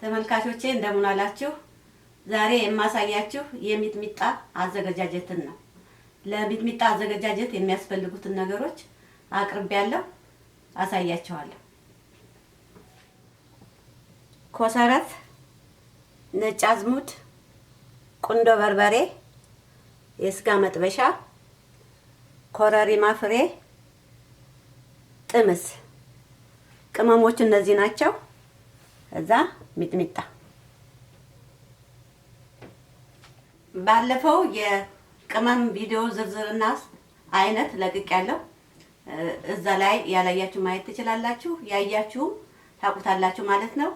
ተመልካቾቼ እንደምን አላችሁ? ዛሬ የማሳያችሁ የሚጥሚጣ አዘገጃጀትን ነው። ለሚጥሚጣ አዘገጃጀት የሚያስፈልጉትን ነገሮች አቅርቤያለሁ፣ አሳያችኋለሁ። ኮሰረት፣ ነጭ አዝሙድ፣ ቁንዶ በርበሬ፣ የስጋ መጥበሻ፣ ኮረሪማ ፍሬ፣ ጥምስ። ቅመሞቹ እነዚህ ናቸው። እዛ ሚጥሚጣ ባለፈው የቅመም ቪዲዮ ዝርዝርና አይነት ለቅቄያለሁ። እዛ ላይ ያላያችሁ ማየት ትችላላችሁ፣ ያያችሁ ታውቁታላችሁ ማለት ነው።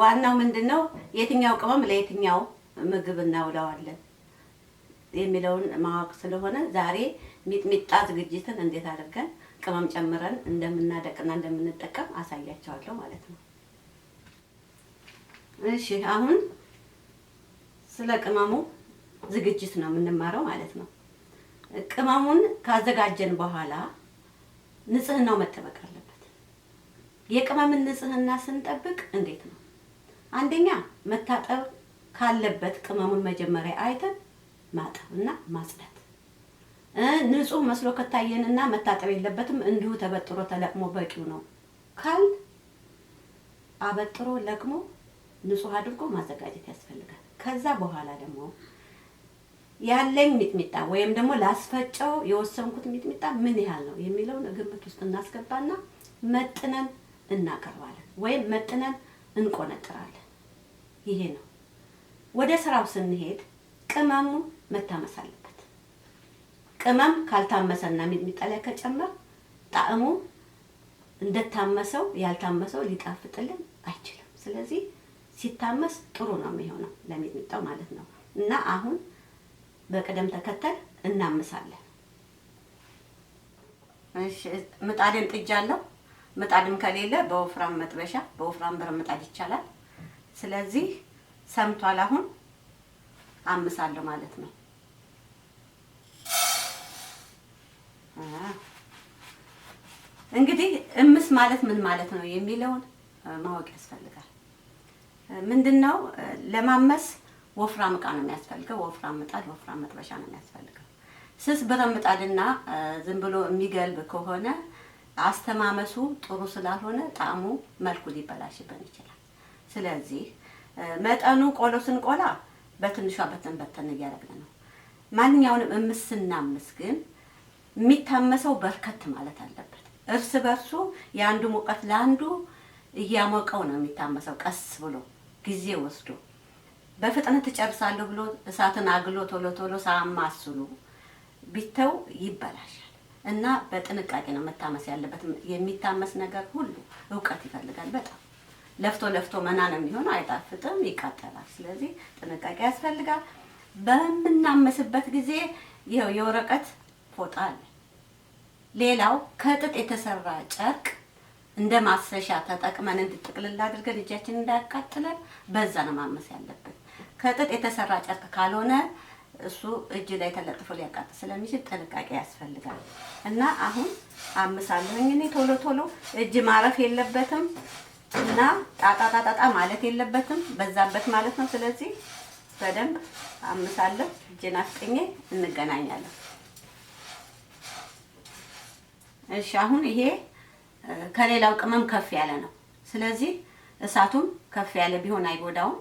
ዋናው ምንድነው የትኛው ቅመም ለየትኛው ምግብ እናውለዋለን የሚለውን ማወቅ ስለሆነ ዛሬ ሚጥሚጣ ዝግጅትን እንዴት አድርገን ቅመም ጨምረን እንደምናደቅና እንደምንጠቀም አሳያችኋለሁ ማለት ነው። እሺ አሁን ስለ ቅመሙ ዝግጅት ነው የምንማረው ማለት ነው። ቅመሙን ካዘጋጀን በኋላ ንጽህናው መጠበቅ አለበት። የቅመምን ንጽህና ስንጠብቅ እንዴት ነው? አንደኛ መታጠብ ካለበት ቅመሙን መጀመሪያ አይተን ማጠብና ማጽዳት። ንጹህ መስሎ ከታየንና መታጠብ የለበትም እንዲሁ ተበጥሮ ተለቅሞ በቂው ነው ካል አበጥሮ ለቅሞ ንጹህ አድርጎ ማዘጋጀት ያስፈልጋል። ከዛ በኋላ ደግሞ ያለኝ ሚጥሚጣ ወይም ደግሞ ላስፈጨው የወሰንኩት ሚጥሚጣ ምን ያህል ነው የሚለውን ግምት ውስጥ እናስገባና መጥነን እናቀርባለን ወይም መጥነን እንቆነጥራለን። ይሄ ነው። ወደ ስራው ስንሄድ ቅመሙ መታመስ አለበት። ቅመም ካልታመሰና ሚጥሚጣ ላይ ከጨመር ጣዕሙ እንደታመሰው ያልታመሰው ሊጣፍጥልን አይችልም። ስለዚህ ሲታመስ ጥሩ ነው የሚሆነው ለሚጥሚጣው ማለት ነው። እና አሁን በቅደም ተከተል እናምሳለን። እሺ ምጣድን ጥጃለሁ። ምጣድም ከሌለ በወፍራም መጥበሻ በወፍራም ብረት ምጣድ ይቻላል። ስለዚህ ሰምቷል። አሁን አምሳለሁ ማለት ነው። እንግዲህ እምስ ማለት ምን ማለት ነው የሚለውን ማወቅ ያስፈልጋል። ምንድነው ለማመስ ወፍራም ዕቃ ነው የሚያስፈልገው። ወፍራም ምጣድ፣ ወፍራም መጥበሻ ነው የሚያስፈልገው። ስስ ብረት ምጣድና ዝም ብሎ የሚገልብ ከሆነ አስተማመሱ ጥሩ ስላልሆነ ጣዕሙ መልኩ ሊበላሽብን ይችላል። ስለዚህ መጠኑ ቆሎ ስንቆላ በትንሿ በተን እያደረግን ነው። ማንኛውንም እምስ ስናምስ ግን የሚታመሰው በርከት ማለት አለበት። እርስ በርሱ የአንዱ ሙቀት ለአንዱ እያሞቀው ነው የሚታመሰው። ቀስ ብሎ ጊዜ ወስዶ በፍጥነት እጨርሳለሁ ብሎ እሳትን አግሎ ቶሎ ቶሎ ሳማስሉ ቢተው ይበላሻል እና በጥንቃቄ ነው መታመስ ያለበት። የሚታመስ ነገር ሁሉ እውቀት ይፈልጋል። በጣም ለፍቶ መና ነው የሚሆነው፣ አይጣፍጥም፣ ይቃጠላል። ስለዚህ ጥንቃቄ ያስፈልጋል። በምናመስበት ጊዜ ይሄው የወረቀት ፎጣ አለ። ሌላው ከጥጥ የተሰራ ጨርቅ እንደ ማሰሻ ተጠቅመን እንድጥቅልል አድርገን እጃችን እንዳያቃጥለን በዛ ነው ማመስ ያለብን። ከጥጥ የተሰራ ጨርቅ ካልሆነ እሱ እጅ ላይ ተለጥፎ ሊያቃጥል ስለሚችል ጥንቃቄ ያስፈልጋል። እና አሁን አምሳለሁኝ እኔ ቶሎ እጅ ማረፍ የለበትም እና ጣጣ ማለት የለበትም፣ በዛበት ማለት ነው። ስለዚህ በደንብ አምሳለሁ። እጄን አፍጥኜ እንገናኛለን። እሺ አሁን ይሄ ከሌላው ቅመም ከፍ ያለ ነው። ስለዚህ እሳቱም ከፍ ያለ ቢሆን አይጎዳውም።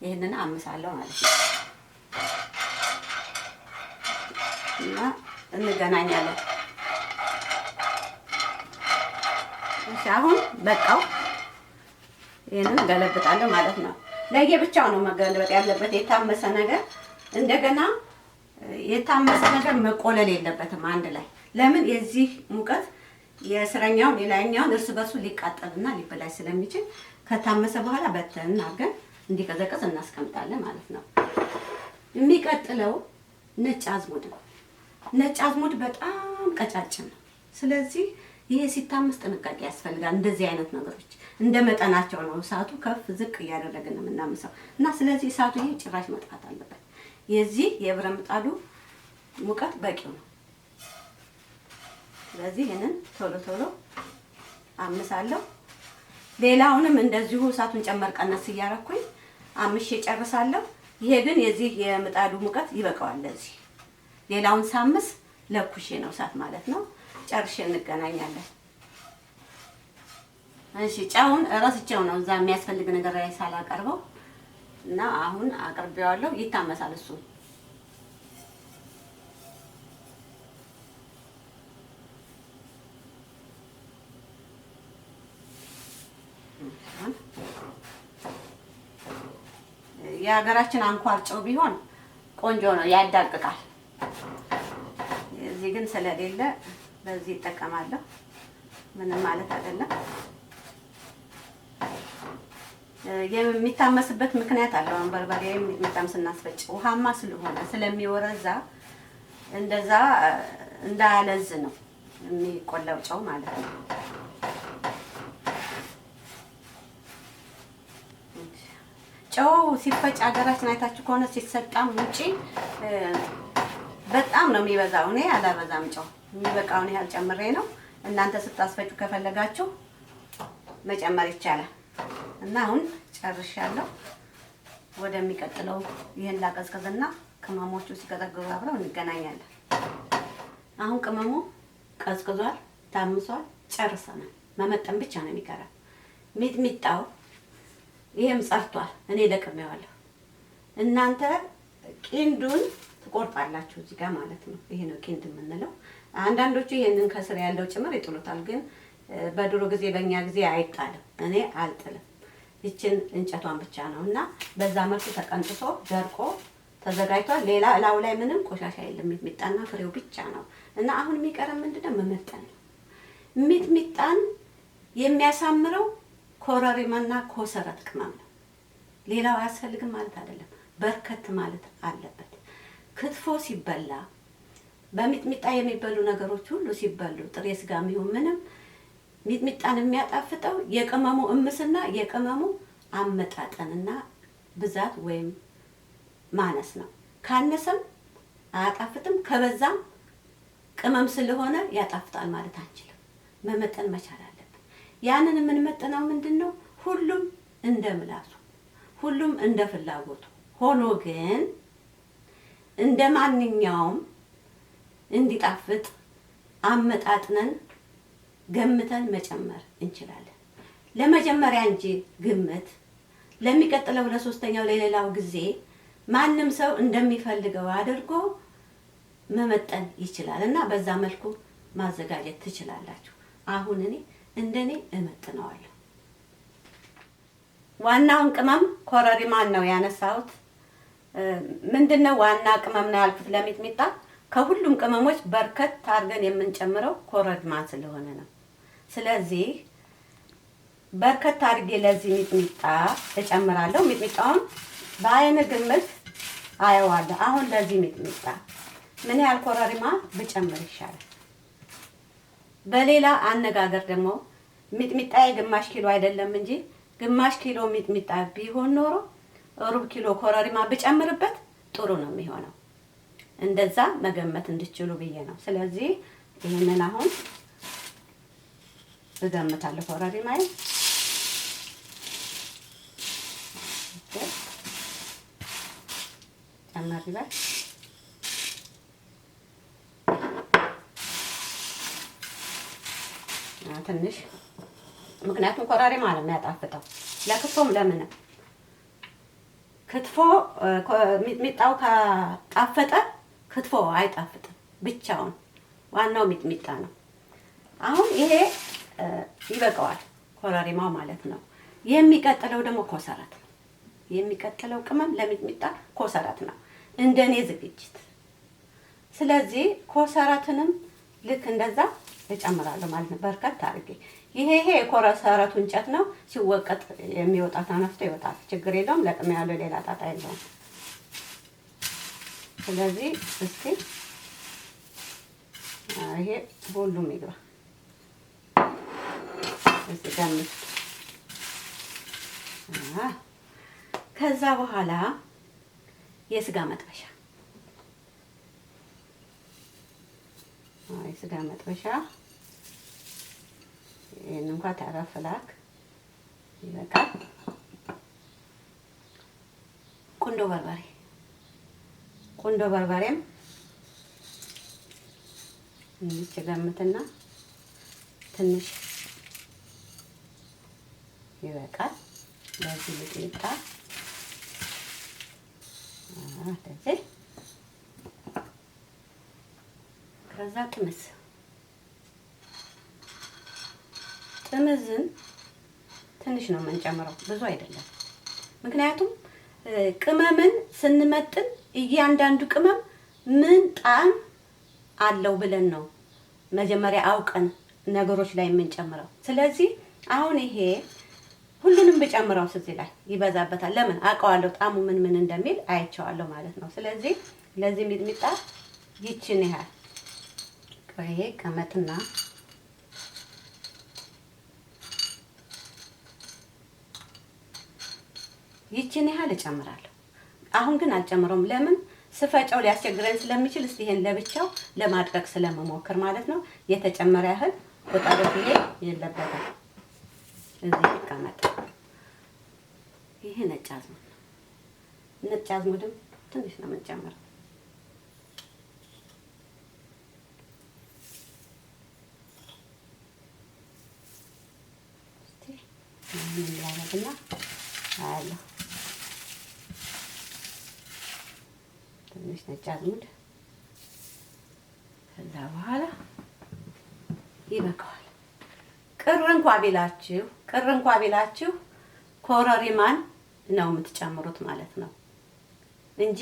ይሄንን አምሳለሁ ማለት ነው እና እንገናኛለን። እሺ አሁን በቃው። ይሄንን ገለብጣለሁ ማለት ነው። ለየብቻው ነው መገለበጥ ያለበት የታመሰ ነገር። እንደገና የታመሰ ነገር መቆለል የለበትም አንድ ላይ። ለምን? የዚህ ሙቀት የስረኛውን ሌላኛውን እርስ በርሱ ሊቃጠልና ሊበላሽ ስለሚችል ከታመሰ በኋላ በተን አድርገን እንዲቀዘቅዝ እናስቀምጣለን ማለት ነው። የሚቀጥለው ነጭ አዝሙድ ነው። ነጭ አዝሙድ በጣም ቀጫጭን ነው። ስለዚህ ይሄ ሲታመስ ጥንቃቄ ያስፈልጋል። እንደዚህ አይነት ነገሮች እንደ መጠናቸው ነው። እሳቱ ከፍ ዝቅ እያደረግን ነው የምናምሰው እና ስለዚህ እሳቱ ይሄ ጭራሽ መጥፋት አለበት። የዚህ የብረት ምጣዱ ሙቀት በቂው ነው። ስለዚህ ይሄንን ቶሎ አምሳለሁ። ሌላውንም እንደዚሁ እሳቱን ጨመር ቀነስ እያረኩኝ አምሼ ጨርሳለሁ። ይሄ ግን የዚህ የምጣዱ ሙቀት ይበቃዋል ለዚህ። ሌላውን ሳምስ ለኩሼ ነው እሳት ማለት ነው። ጨርሼ እንገናኛለን። እሺ ጨውን እረስቼው ነው እዛ የሚያስፈልግ ነገር ላይ ሳላቀርበው እና አሁን አቅርቤዋለሁ። ይታመሳል እሱ። የሀገራችን አንኳር ጨው ቢሆን ቆንጆ ነው፣ ያዳቅቃል። እዚህ ግን ስለሌለ በዚህ እጠቀማለሁ። ምንም ማለት አይደለም። የሚታመስበት ምክንያት አለው። በርበሬ የሚጣም ስናስፈጭ ውሃማ ስለሆነ ስለሚወረዛ እንደዛ እንዳያለዝ ነው የሚቆላው ጨው ማለት ነው። ጨው ሲፈጭ ሀገራችን አይታችሁ ከሆነ ሲሰጣም ውጪ በጣም ነው የሚበዛው። እኔ አላበዛም። ጨው የሚበቃውን ያህል ጨምሬ ነው። እናንተ ስታስፈጩ ከፈለጋችሁ መጨመር ይቻላል። እና አሁን ጨርሻለሁ። ወደሚቀጥለው ይሄን ላቀዝቅዝና ቅመሞቹ ሲቀዘቅዙ አብረው እንገናኛለን። አሁን ቅመሙ ቀዝቅዟል፣ ታምሷል፣ ጨርሰናል። መመጠን ብቻ ነው የሚቀረው። ሚጥሚጣው ይሄም ጸርቷል። እኔ ለቅሜዋለሁ። እናንተ ቂንዱን ትቆርጣላችሁ እዚህ ጋር ማለት ነው። ይሄ ነው ቂንድ የምንለው። አንዳንዶቹ ይሄንን ከስር ያለው ጭምር ይጥሉታል። ግን በድሮ ጊዜ በእኛ ጊዜ አይጣልም። እኔ አልጥልም። ይችን እንጨቷን ብቻ ነው እና በዛ መልኩ ተቀንጥሶ ደርቆ ተዘጋጅቷል። ሌላ እላው ላይ ምንም ቆሻሻ የለም። ሚጥሚጣና ፍሬው ብቻ ነው እና አሁን የሚቀረን ምንድነው? መመጠን ነው። ሚጥሚጣን የሚያሳምረው ኮረሪማና ኮሰረት ቅመም ነው። ሌላው አያስፈልግም ማለት አይደለም። በርከት ማለት አለበት። ክትፎ ሲበላ በሚጥሚጣ የሚበሉ ነገሮች ሁሉ ሲበሉ ጥሬ ስጋም ይሁን ምንም ሚጥሚጣን የሚያጣፍጠው የቅመሙ እምስና የቅመሙ አመጣጠንና ብዛት ወይም ማነስ ነው። ካነሰም አያጣፍጥም፣ ከበዛም ቅመም ስለሆነ ያጣፍጣል ማለት አንችልም። መመጠን መቻል አለብን። ያንን የምንመጥነው ምንድነው? ሁሉም እንደ ምላሱ፣ ሁሉም እንደ ፍላጎቱ ሆኖ ግን እንደ ማንኛውም እንዲጣፍጥ አመጣጥነን ገምተን መጨመር እንችላለን። ለመጀመሪያ እንጂ ግምት ለሚቀጥለው ለሶስተኛው ለሌላው ጊዜ ማንም ሰው እንደሚፈልገው አድርጎ መመጠን ይችላል እና በዛ መልኩ ማዘጋጀት ትችላላችሁ። አሁን እኔ እንደኔ እመጥነዋለሁ። ዋናውን ቅመም ኮረሪማን ነው ያነሳሁት። ምንድነው ዋና ቅመም ነው ያልኩት ለሚጥሚጣ? ከሁሉም ቅመሞች በርከት አድርገን የምንጨምረው ኮረሪማን ስለሆነ ነው። ስለዚህ በርከት አድርጌ ለዚህ ሚጥሚጣ እጨምራለሁ። ሚጥሚጣውን በአይነ ግምት አየዋለሁ። አሁን ለዚህ ሚጥሚጣ ምን ያህል ኮረሪማ ብጨምር ይሻላል? በሌላ አነጋገር ደግሞ ሚጥሚጣዬ ግማሽ ኪሎ አይደለም እንጂ ግማሽ ኪሎ ሚጥሚጣ ቢሆን ኖሮ ሩብ ኪሎ ኮረሪማ ብጨምርበት ጥሩ ነው የሚሆነው። እንደዛ መገመት እንድትችሉ ብዬ ነው። ስለዚህ ይሄንን አሁን እገምታለሁ። ኮረሪማዬ ጨመር ይበል። ትንሽ ምክንያቱም ኮረሪማ ነው የሚያጣፍጠው ለክትፎም ለምንም። ክትፎ ሚጥሚጣው ካጣፈጠ ክትፎ አይጣፍጥም ብቻውን። ዋናው ሚጥሚጣ ነው። አሁን ይሄ ይበቃዋል ኮረሪማው ማለት ነው። የሚቀጥለው ደግሞ ኮሰረት ነው። የሚቀጥለው ቅመም ለሚጥሚጣ ኮሰረት ነው እንደኔ ዝግጅት። ስለዚህ ኮሰረትንም ልክ እንደዛ እጨምራለሁ ማለት ነው። በርከት አድርጌ ይሄ የኮሰረቱ እንጨት ነው። ሲወቀጥ የሚወጣ ተነፍቶ ይወጣል። ችግር የለውም። ለቅሜ ያለው ሌላ ጣጣ የለውም። ስለዚህ እስኪ ይሄ ሁሉም ይግባ። እስኪ ገምት። ከዛ በኋላ የስጋ መጥበሻ የስጋ መጥበሻ ይሄን እንኳን ታረፍላክ ይበቃል። ቁንዶ በርበሬም እንችገምትና ትንሽ ይበቃል። ለዚህ ሚጥሚጣ እንደዚህ ከዛ ጥምዝን ትንሽ ነው የምንጨምረው፣ ብዙ አይደለም። ምክንያቱም ቅመምን ስንመጥን እያንዳንዱ ቅመም ምን ጣዕም አለው ብለን ነው መጀመሪያ አውቀን ነገሮች ላይ የምንጨምረው። ስለዚህ አሁን ይሄ ሁሉንም ብጨምረው እዚህ ላይ ይበዛበታል። ለምን አውቀዋለሁ፣ ጣዕሙ ምን እንደሚል አይቼዋለሁ ማለት ነው። ስለዚህ ለዚህ ሚጥሚጣ ይችን ያህል ይሄ ቀመጥና ይችን ያህል እጨምራለሁ። አሁን ግን አልጨምረውም። ለምን ስፈጨው ሊያስቸግረን ስለሚችል እስቲ ይሄን ለብቻው ለማድቀቅ ስለመሞከር ማለት ነው። የተጨመረ ያህል ወጣበት ይሄ የለበትም። እዚህ ይቀመጥ። ይሄ ነጭ አዝሙድም ትንሽ ነው የምንጨምረው። እስቲ ምን ያደርግና አያለሁ። ትንሽ ነጭ አዝሙድ ከዛ በኋላ ይበቃዋል። ቅር እንኳ ቢላችሁ ኮረሪማን ነው የምትጨምሩት ማለት ነው እንጂ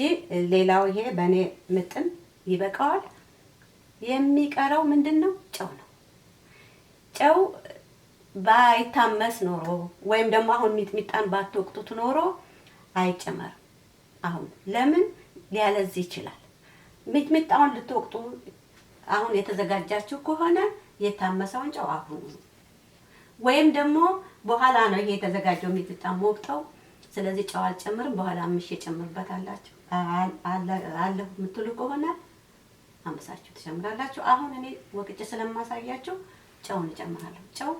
ሌላው ይሄ በእኔ ምጥን ይበቃዋል። የሚቀረው ምንድነው? ጨው ነው። ጨው ባይታመስ ኖሮ ወይም ደግሞ አሁን ሚጥሚጣን ባትወቅጡት ኖሮ አይጨመርም። አሁን ለምን ሊያለዝ ይችላል። ሚጥሚጣውን ልትወቅጡ አሁን የተዘጋጃችሁ ከሆነ የታመሰውን ጨው አሁን ወይም ደግሞ በኋላ ነው ይሄ የተዘጋጀው ሚጥሚጣ ወቅጠው፣ ስለዚህ ጨው አልጨምርም በኋላ አምሽ ጨምርበታላችሁ አለ የምትሉ ከሆነ አምሳችሁ ትጨምራላችሁ። አሁን እኔ ወቅጬ ስለማሳያችሁ ጨውን እጨምራለሁ። ጨው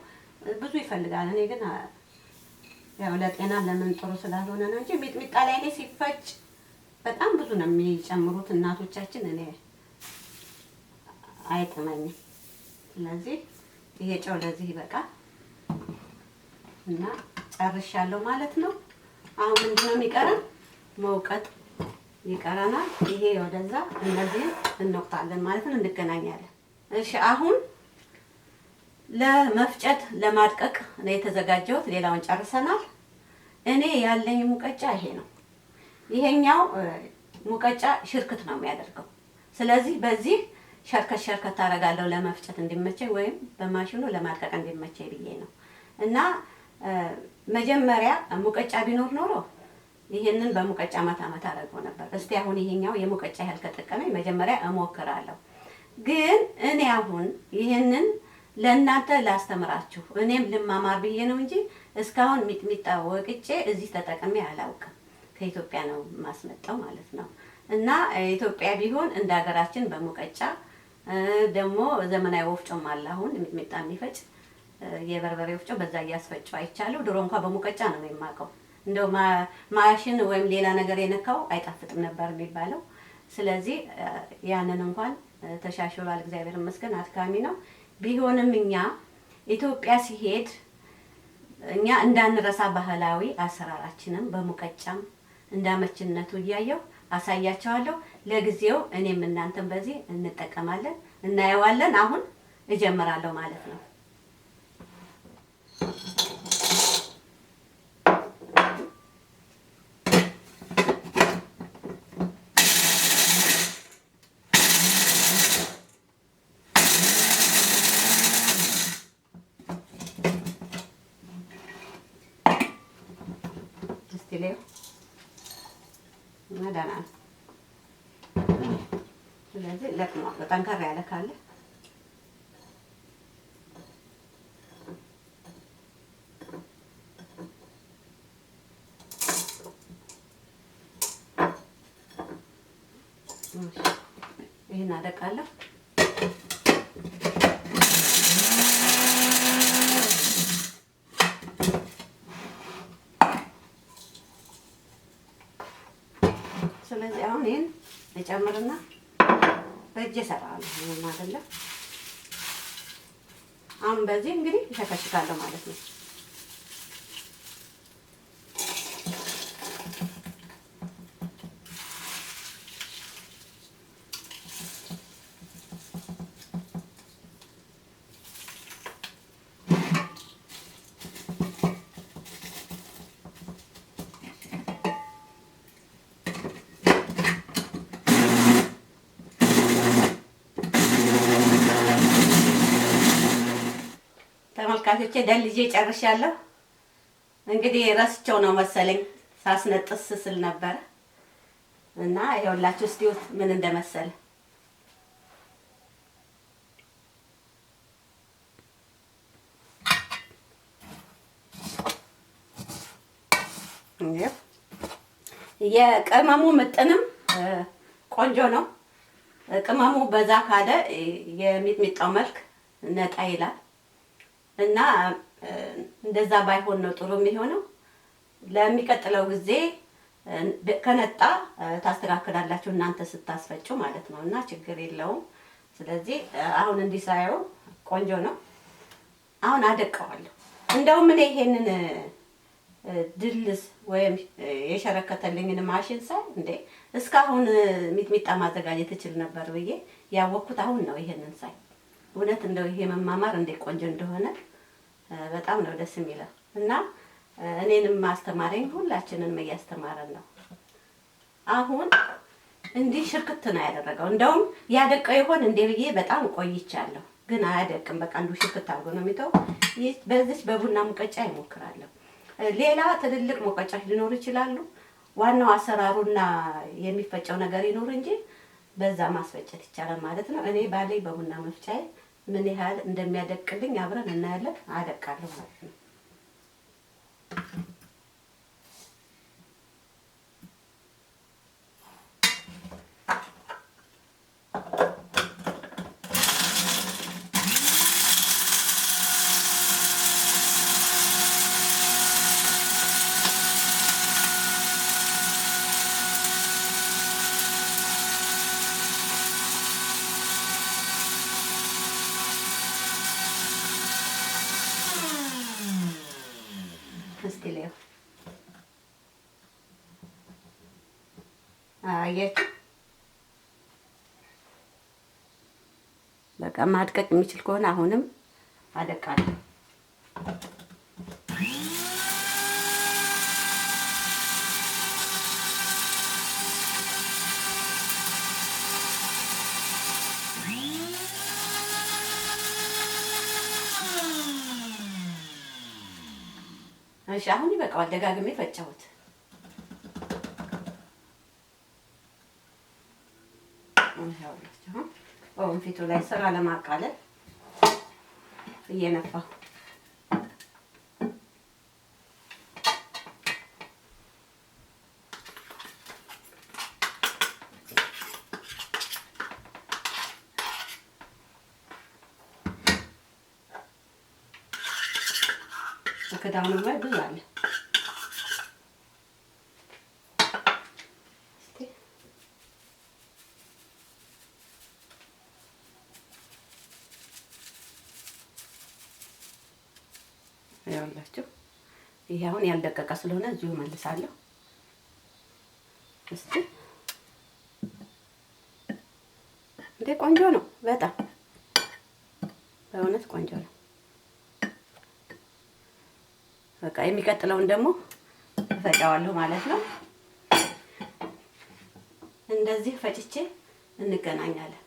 ብዙ ይፈልጋል። እኔ ግን ያው ለጤናም ለምን ጥሩ ስላልሆነ ነው እንጂ ሚጥሚጣ ላይ እኔ ሲፈጭ በጣም ብዙ ነው የሚጨምሩት እናቶቻችን። እኔ አይጥመኝም። ስለዚህ ይሄ ጨው ለዚህ ይበቃል እና ጨርሻለሁ ማለት ነው። አሁን ምንድነው የሚቀረን? መውቀጥ ይቀረናል። ይሄ ወደዛ እንደዚህ እንወቅጣለን ማለት ነው። እንገናኛለን። እሺ አሁን ለመፍጨት ለማድቀቅ ነው የተዘጋጀሁት። ሌላውን ጨርሰናል። እኔ ያለኝ ሙቀጫ ይሄ ነው። ይሄኛው ሙቀጫ ሽርክት ነው የሚያደርገው። ስለዚህ በዚህ ሸርከት አደርጋለሁ ለመፍጨት እንዲመቸኝ ወይም በማሽኑ ለማድቀቅ እንዲመቸኝ ብዬ ነው። እና መጀመሪያ ሙቀጫ ቢኖር ኖሮ ይሄንን በሙቀጫ ማታ አደርገው ነበር። እስቲ አሁን ይሄኛው የሙቀጫ ያህል ከጠቀመኝ መጀመሪያ እሞክራለሁ። ግን እኔ አሁን ይሄንን ለእናንተ ላስተምራችሁ እኔም ልማማር ብዬ ነው እንጂ እስካሁን ሚጥሚጣ ወቅጬ እዚህ ተጠቅሜ አላውቅም። ከኢትዮጵያ ነው ማስመጣው ማለት ነው። እና ኢትዮጵያ ቢሆን እንደ ሀገራችን በሙቀጫ ደግሞ ዘመናዊ ወፍጮም አለ አሁን ሚጥሚጣ የሚፈጭ የበርበሬ ወፍጮ በዛ እያስፈጨው አይቻለሁ። ድሮ እንኳን በሙቀጫ ነው የማውቀው። እንደው ማሽን ወይም ሌላ ነገር የነካው አይጣፍጥም ነበር የሚባለው። ስለዚህ ያንን እንኳን ተሻሽሏል፣ እግዚአብሔር ይመስገን። አድካሚ ነው ቢሆንም እኛ ኢትዮጵያ ሲሄድ እኛ እንዳንረሳ ባህላዊ አሰራራችንን በሙቀጫም እንዳመችነቱ እያየው አሳያቸዋለሁ። ለጊዜው እኔም እናንተም በዚህ እንጠቀማለን፣ እናየዋለን። አሁን እጀምራለሁ ማለት ነው። ሌው ማዳና ስለዚህ ለቅማ በጣንካራ ያለ ካለ ይሄን አደቃለሁ። ስለዚህ አሁን ይሄን እጨምርና በእጄ እሰራለሁ ማለት ነው። አሁን በዚህ እንግዲህ እሸከሽካለሁ ማለት ነው። ተመልካቾቼ ደልጄ ጨርሻለሁ። እንግዲህ ረስቸው ነው መሰለኝ ሳስነጥስ ስል ነበር እና ይኸውላችሁ እስቲ ምን እንደመሰለ የቅመሙ ምጥንም ቆንጆ ነው። ቅመሙ በዛ ካለ የሚጥሚጣው መልክ ነጣ ይላል እና እንደዛ ባይሆን ነው ጥሩ የሚሆነው። ለሚቀጥለው ጊዜ ከነጣ ታስተካክላላችሁ እናንተ ስታስፈጩ ማለት ነው እና ችግር የለውም። ስለዚህ አሁን እንዲሳየው ቆንጆ ነው። አሁን አደቀዋለሁ። እንደውም እኔ ይሄንን ድልስ ወይም የሸረከተልኝን ማሽን ሳይ እንዴ እስካሁን ሚጥሚጣ ማዘጋጀት እችል ነበር ብዬ ያወቅኩት አሁን ነው ይሄንን ሳይ። እውነት እንደው ይሄ መማማር እንዴ ቆንጆ እንደሆነ በጣም ነው ደስ የሚለው እና እኔንም ማስተማረኝ ሁላችንንም እያስተማረን ነው። አሁን እንዲህ ሽርክት ነው ያደረገው። እንደውም ያደቀው ይሆን እንዴ ብዬ በጣም ቆይቻለሁ፣ ግን አያደቅም። በቃ እንዱ ሽርክት አድርጎ ነው የሚተው። በዚህ በቡና ሙቀጫ ይሞክራለሁ። ሌላ ትልልቅ ሙቀጫዎች ሊኖሩ ይችላሉ። ዋናው አሰራሩና የሚፈጨው ነገር ይኖር እንጂ በዛ ማስፈጨት ይቻላል ማለት ነው። እኔ ባለኝ በቡና መፍጫዬ ምን ያህል እንደሚያደቅልኝ አብረን እናያለን። አደቃለሁ ማለት ነው። እስቲ ላይ አያችሁ፣ በቃ ማድቀቅ የሚችል ከሆነ አሁንም አደቃለሁ። እሺ አሁን ይበቃዋል። ደጋግሜ ፈጨሁት። ፊቱ ላይ ስራ ለማቃለል እየነፋሁ ክዳኑ ላይ ብዙ አለ። ያውላችሁ ይሄ አሁን ያልደቀቀ ስለሆነ እዚሁ መልሳለሁ። እስቲ እንዴ ቆንጆ ነው፣ በጣም በእውነት ቆንጆ ነው። በቃ የሚቀጥለውን ደግሞ እፈጫዋለሁ ማለት ነው። እንደዚህ ፈጭቼ እንገናኛለን።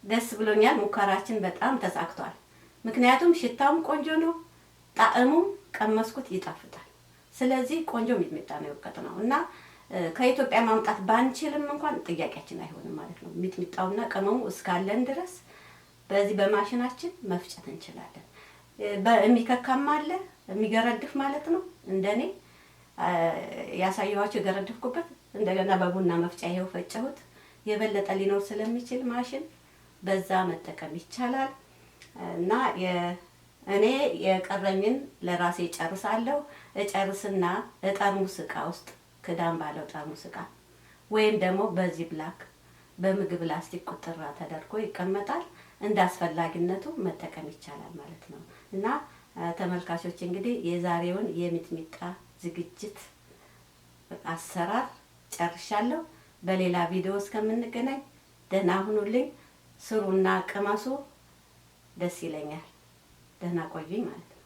ደስ ብሎኛል። ሙከራችን በጣም ተሳክቷል። ምክንያቱም ሽታውም ቆንጆ ነው፣ ጣዕሙም ቀመስኩት ይጣፍጣል። ስለዚህ ቆንጆ ሚጥሚጣ ነው የወቀጥነው እና ከኢትዮጵያ ማምጣት ባንችልም እንኳን ጥያቄያችን አይሆንም ማለት ነው። ሚጥሚጣውና ቅመሙ እስካለን ድረስ በዚህ በማሽናችን መፍጨት እንችላለን። በሚከካም አለ የሚገረድፍ ማለት ነው። እንደኔ ያሳየኋችሁ የገረድፍኩበት እንደገና በቡና መፍጫ ይሄው ፈጨሁት። የበለጠ ሊኖር ስለሚችል ማሽን በዛ መጠቀም ይቻላል እና እኔ የቀረኝን ለራሴ ጨርሳለሁ። እጨርስና ጠርሙስ ዕቃ ውስጥ ክዳን ባለው ጠርሙስ ዕቃ ወይም ደግሞ በዚህ ብላክ በምግብ ላስቲክ ቁጥራ ተደርጎ ይቀመጣል። እንደ አስፈላጊነቱ መጠቀም ይቻላል ማለት ነው እና ተመልካቾች እንግዲህ የዛሬውን የሚጥሚጣ ዝግጅት አሰራር ጨርሻለሁ። በሌላ ቪዲዮ እስከምንገናኝ ደህና ሁኑልኝ። ስሩና ቅመሱ። ደስ ይለኛል። ደህና ቆዩኝ ማለት ነው።